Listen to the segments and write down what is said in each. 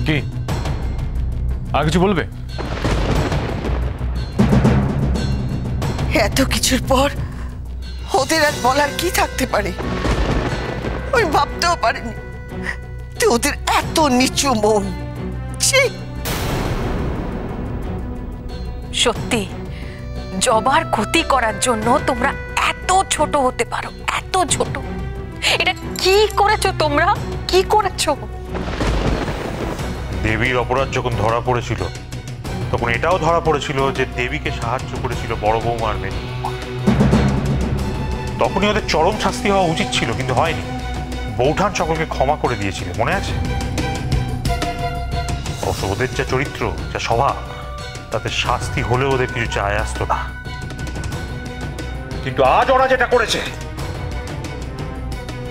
কি আর কিছু বলবে? এত কিছুর পর ওদের আর বলার কি থাকতে পারে? ওই ভাবতেও পারিনি ওদের এত নিচু মন। সত্যি জবার ক্ষতি করার জন্য তোমরা এত ছোট হতে পারো, এত ছোট। এটা কি করেছো তোমরা, কি করেছো? দেবীর অপরাধ যখন ধরা পড়েছিল তখন এটাও ধরা পড়েছিল যে দেবীকে সাহায্য করেছিল বড় বৌমার মেয়ে। তখনই ওদের চরম শাস্তি হওয়া উচিত ছিল, কিন্তু হয়নি। বৌঠান সকলকে ক্ষমা করে দিয়েছিল, মনে আছে? অবশ্য ওদের যা চরিত্র, যা স্বভাব, তাতে শাস্তি হলেও ওদের কিছু যায় আসতো না। কিন্তু আজ ওরা যেটা করেছে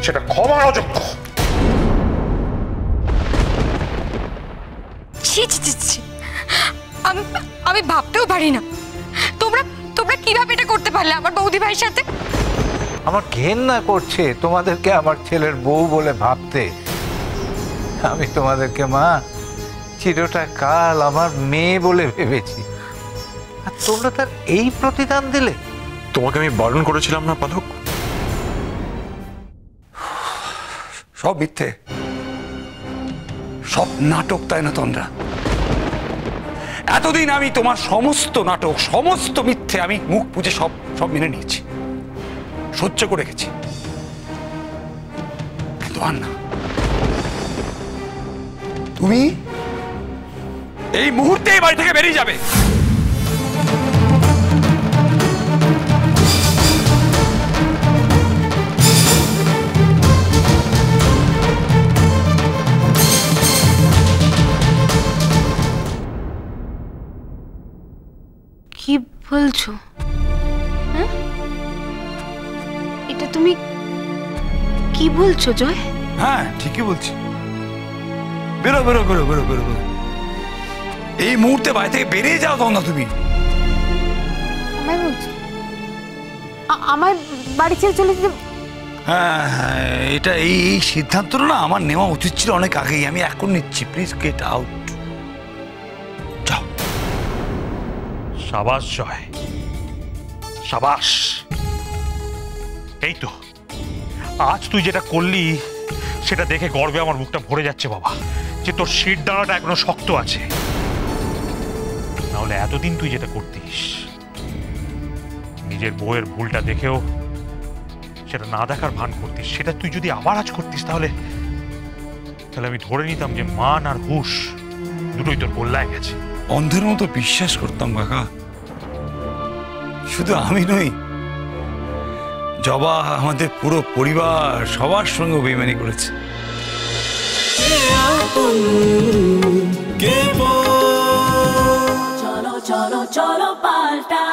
সেটা ক্ষমার অযোগ্য। আমি ভাবতেও পারি না তোমরা তোমরা কিভাবে এটা করতে পারলে আমার বৌদি ভাইয়ের সাথে। আমার ঘেন্না করছে তোমাদেরকে আমার ছেলের বউ বলে ভাবতে। আমি তোমাদেরকে মা চিরটা কাল আমার মেয়ে বলে ভেবেছি, আর তোমরা তার এই প্রতিদান দিলে। তোমাকে আমি বারণ করেছিলাম না পালক? সব মিথ্যে, সব নাটক, তাই না তন্দ্রা? এতদিন আমি তোমার সমস্ত নাটক, সমস্ত মিথ্যে আমি মুখ বুজে সব সব মেনে নিয়েছি, সহ্য করে গেছি। কিন্তু আর না, তুমি এই মুহূর্তে এই বাড়ি থেকে বেরিয়ে যাবে। কি বলছো? এটা তুমি কি বলছো জয়? হ্যাঁ, ঠিকই বলছি। বেরো বেরো বেরো বেরো বেরো বেরো, এই মুহূর্তে বাড়ি থেকে বেরিয়ে যাও তন্দ্রা। তুমি আমায় বলছো আমার বাড়ি ছেড়ে চলে যেতে? হ্যাঁ হ্যাঁ, এটা এই সিদ্ধান্তটা না আমার নেওয়া উচিত ছিল অনেক আগেই। আমি এখন নিচ্ছি। Please get out. যাও। সাবাস জয়, সাবাস। এই তো আজ তুই যেটা করলি সেটা দেখে গর্বে আমার মুখটা ভরে যাচ্ছে বাবা, যে তোর শির দাঁড়াটা এখনো শক্ত আছে। নাহলে এতদিন তুই যেটা করতিস, নিজের বউয়ের ভুলটা দেখেও সেটা না দেখার ভান করতিস, সেটা তুই যদি আবার আজ করতিস তাহলে তাহলে আমি ধরে নিতাম যে মান আর হুঁশ দুটোই তোর গোল্লায় গেছে। অন্ধের মতো বিশ্বাস করতাম কাকা। শুধু আমি নই, জবা, আমাদের পুরো পরিবার সবার সঙ্গে বেইমানি করেছে। চলো চলো চলো পাল্টা।